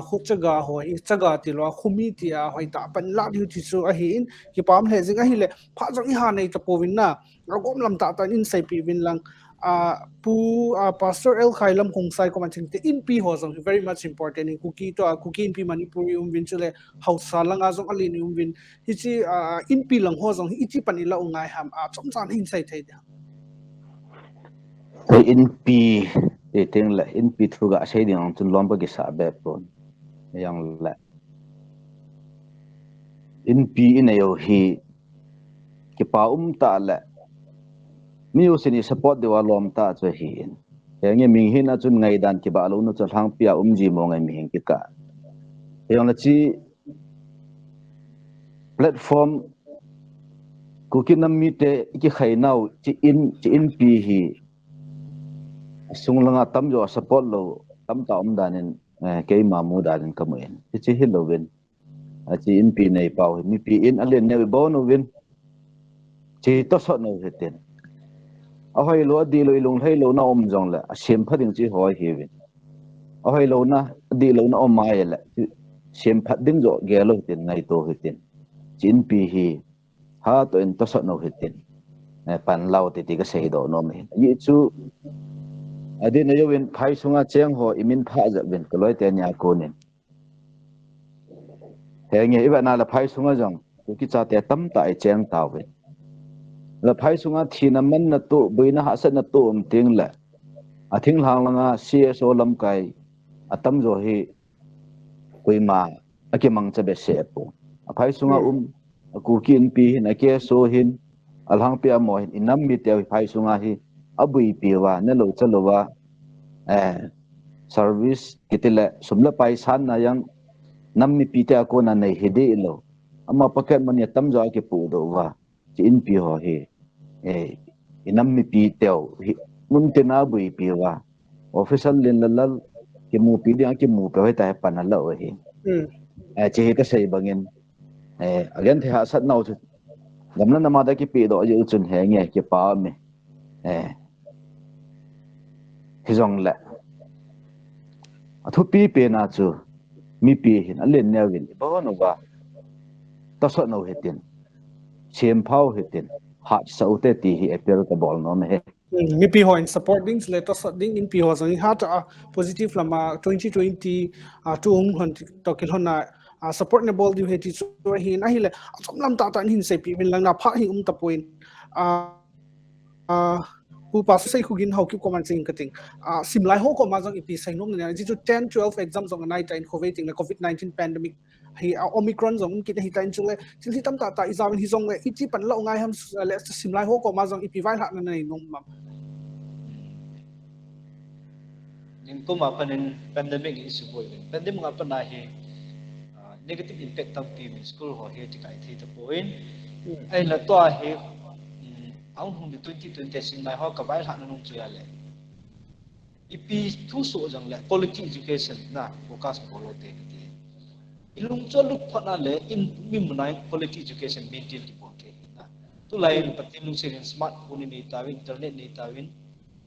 khu chaga hoi chaga ti lo khumi ti a hoi ta pan la di ti chu a hi in ki pam he jing a hi le pha jong hi ha nei ta powin na gom lam ta tan in sai pi win lang Pastor KHAILAM KHONGSAI ko manching te in pi ho jong very much important in Kuki to Kuki in pi Manipuri win chule hausa lang a jong alin win hi chi in pi lang ho jong hi chi panila ungai ham chom chan hin sai thei da in pi ting la in pi thru ga sei ding chun lom ba gi sa be pon yang la in pi in ayo hi ki pa ta la mi usini support de wa lom ta cho hi nge ming hin a chun ngai dan ki ba lo no cha thang pia ji mo ngai mi ki ka yang la chi platform Kuki nam mi te ki khai nau chi in pi hi sung langa tam jo support lo tam ta danin ke ma mu danin kamuin chi hi lo win chi in pi nei pau mi pi in alen ne bo no win chi to so no heten a hoi lo di lo ilung thei lo na jong la sem phading chi hoi hi win a hoi lo na di lo na mai la sem phading jo ge lo tin ngai to heten chin pi hi ha to in to so no heten pan lau ti ka sei do no me yi chu adin ayo win phai sunga cheng ho imin pha ja win ko loi te nya ko nin he nge iba na la phai sunga jong ki cha te tam ta ai cheng ta win la phai sunga thina man na tu buina ha sa na tu ting la a thing lang langa CSO lam kai atam jo hi kuima akimang cha be se po a phai sunga ku kin pi hin ake so hin alhang pia mo hin inam mi te phai sunga hi abui pi wa na lo chalo wa service kitila sumla paisan na yang nammi pi te ko na nei hide lo ama paket man ya tam jo ke pu do wa chi in pi ho hi inammi pi te mun te na bui pi wa official lin lal ke mu pi dia ke mu pe ta pa na lo hi che ka sei bangin again the ha sat nau chu gamna na ma da ki pi do ju chun he nge ke pa me hi jong la athu pi pe na chu mi pi hin alen ne win bo no ba ta so no hetin chem phau hetin ha sau te ti hi appeal ka bol no me mi pi ho in supporting letter ding in pi ho jong ha ta positive lama 2020 tu hon to kin hona support ne bol di heti chu hin a hi le chom lam ta tan hin se pi min lang na pha hi ta point pu pa SEIKHOGIN HAOKIP ko man ching kating simlai ho ko ma jong ipi sainom ne ji chu 10 12 exam jong nai ta in COVID-19 pandemic hi omicron jong ki hi ta in chule chil tam ta exam hi jong le ichi pan lo ngai ham le simlai ho ko ma jong ipi vai ha na nei nom ma nin ko ma panin pandemic issue boy pandemic nga pa na hi negative impact of team school ho he ti kai thi ta point ai la to he ang hung 2020 sing nai ho ka bai ha na nung chu ya le ipi thu so jang le quality education na focus polo te ti ilung cho luk phana le in mi munai quality education maintain ti bon ke na tu lai patin lung se smartphone ni ta internet ni ta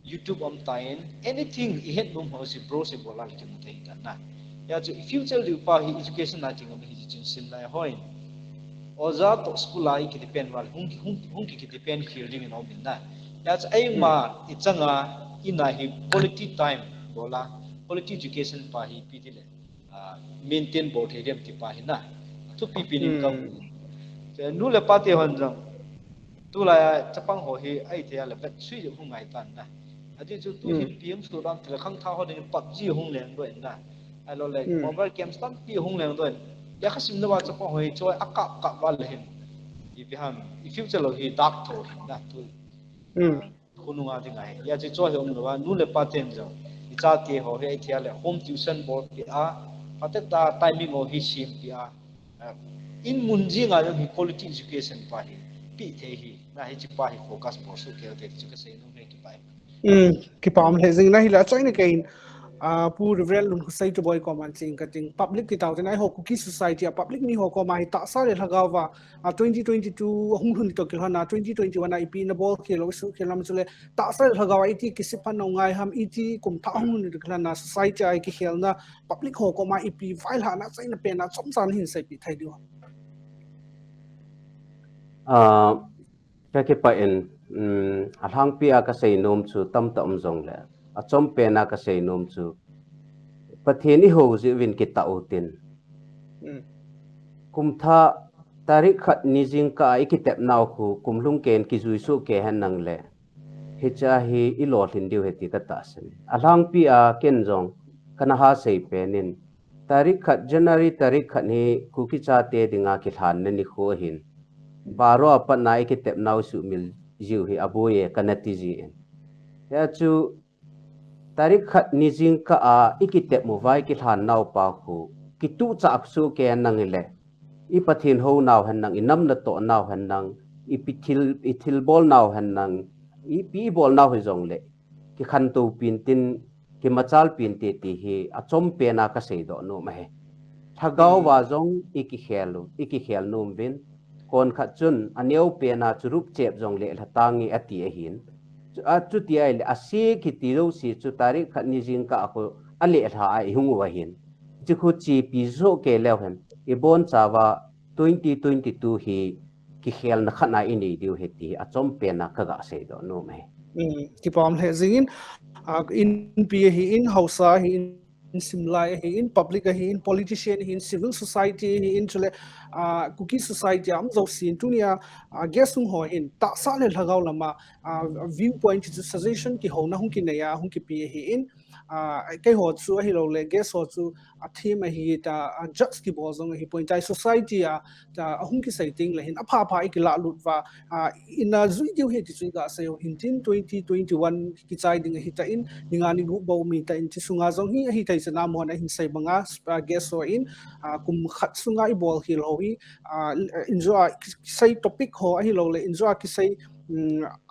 YouTube on time anything I had no ho si bro se bola ki mo te na ya chu future du pa hi education na ting hi chin sim lai hoi oza to school ai ki depend wal hung ki depend fielding in obin na ya chu ai ma I changa ina hi quality time bola quality education pa hi pi dile maintain board he dem ti pa hi na tu pi pi nin kam te nu le pa te hon jang tu la chapang ho hi ai te la bet sui ju hung ai tan na adi chu tu hin PM student te khang tha ho de PUBG hung leng do na ai lo le mobile games tam pi hung leng do ya khasim na wa chapang ho hi choi aka ka wal hin I biham I future lo hi dark thor na tu khununga ti ngai ya chi cho hiom lo nu le paten jo cha ti ho he thia le home tuition board pi a pateta timing o hi sim pi a in munji nga yo hi quality education pa hi pi the hi na hi chi pa hi focus bo su ke te chi ka sei no he ki pai ki pam le zing na hi la chai na kein PU.REV LUNKHOSEI TUBOI command ching kating public ki taw ten ai ho Kuki society a public ni ho ko mai ta sa le lagawa 2022 hung hun to ki hana 2021 ip na ball khelo su khelam chule ta sa le lagawa iti kisipan no ngai ham iti kum tha hung hun to khana society ai ki khelna public ho ko ma ip file hana chai na pe na chom chan hin sai pi thai dio cái pa in athang pia ka sei nom chu tam tam zong le a chom pe na ka sei nom chu patheni ho ji win ki ta utin kum tha tarik khat ni jing ka ikitep naw khu kumlung ken ki zui su ke han nang le hi cha hi i lo thin diu heti ka ta sen athang pia ken zong kana ha sei pe nin tarik khat January tarik khat ni kuki cha te dinga ki than ni kho hin baro apa nai ki tep nau su mil jiu hi aboye kanati ji en ya chu tarik khat ni jing ka a ikitep mo vai ki than nau pa khu ki tu cha su ke nang le i pathin ho naw han nang inam na to naw han nang i pithil bol naw han nang i pi bol naw hi jong le ki khan tu pin tin ki machal pin te ti hi achom pe na ka sei do no ma he thagaw wa jong iki khel num vin kon kha chun aneu pe na churup chep jong le thangi ati a hin chu ti ai a si ki ti ro si chu tarik khat ni jing ka ko ale tha ai hung wa hin chu khu chi pi zo ke lew hem i bon chawa 2022 hi ki khel na khana ini diu heti a chom pe na ka ga sei do no me ki pam le zing in pi hi in hausa hi in simlai hi in public hi in politician hi in civil society hi in chule Kuki society am zo sin tunia guessung ho in ta sa le lagaw lama viewpoint suggestion ki ho na hung ki neya hung ki pi hi in kai ho chu hi lo le guess ho chu a theme hi ta just ki bo zong hi point ai society ta hung ki sai ting le hin apha pha ki la lut wa in a zui diu he ti chui ga se hin tin 2021 ki chai ding hi ta in ninga ni gu bo mi ta in chi sunga zong hi thai sana mo na hin sai banga guess ho in kum khat sunga I bol hi lo hi enjoy sai topic ho hi lo le enjoy ki sai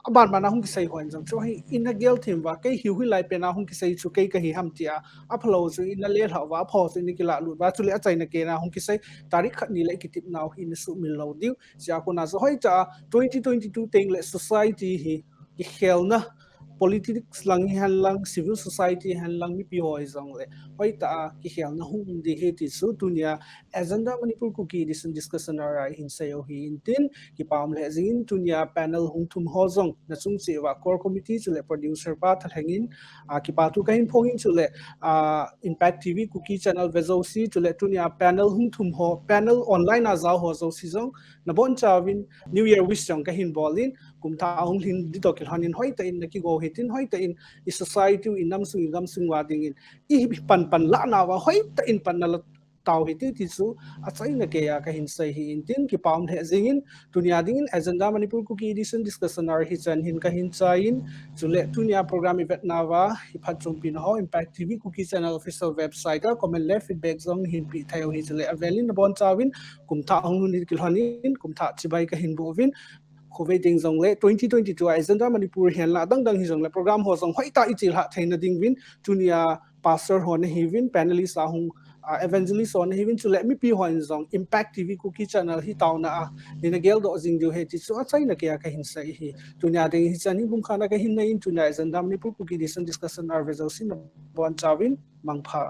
aban mana hung ki sai ho jang chu hi in a gel thim wa kai hi hui lai pe na hung ki sai chu kai ka hi ham tia a phalo chu in a le ha wa pho chu ni ki la lu wa chu le a chai na ke na hung ki sai tarik khat ni le ki tip naw hi ni su mil lo diu sia ko na zo hoi cha 2022 teng le society hi ki khel na politics lang han lang civil society han lang mi pi hoi zong le hoi ta ki khel na hung di he ti su tunia agenda Manipur Kuki discussion ara hin sayo hi in tin ki pam le zin tunia panel hung thum ho zong na chung che wa core committee chule producer pa thalengin ki pa tu kain phongin chule impact tv Kuki channel vezo si chule tunia panel hung thum ho panel online a za ho zo si zong na bon chawin new year wish jong ka hin bolin kum tha hung hin di to kil hanin hoi ta in ki go hitin hoi ta in I society in nam sung gam sung wa ding in I pan la na wa hoi ta in pan na tau hi ti su a chai na ke ya ka hin sai hi in tin ki pam the zingin tunia ding in agenda Manipur Kuki edition discussion ar hi chan hin ka hin chain chule tunia program event na wa hi phat chung pin ho impact tv Kuki channel official website ka comment le feedback zong hin pi thayo hi chule avelin bon chawin kum tha hong ni kil hanin kum tha chibai ka hin bovin khove ding zong le 2022 agenda Manipur hian la dang hi zong le program ho zong hoi ta ichil ha theina ding win tunia pastor ho ne hi win panelist a hung evangelist on hi win chu let me pi ho in zong impact tv Kuki channel hi taw na ni na gel do jing du he ti chu a chai na ke ka hin sai hi tunia ding hi chani bum khana ka hin na in tunia agenda Manipur Kuki discussion ar vezo sin bon chawin mangpha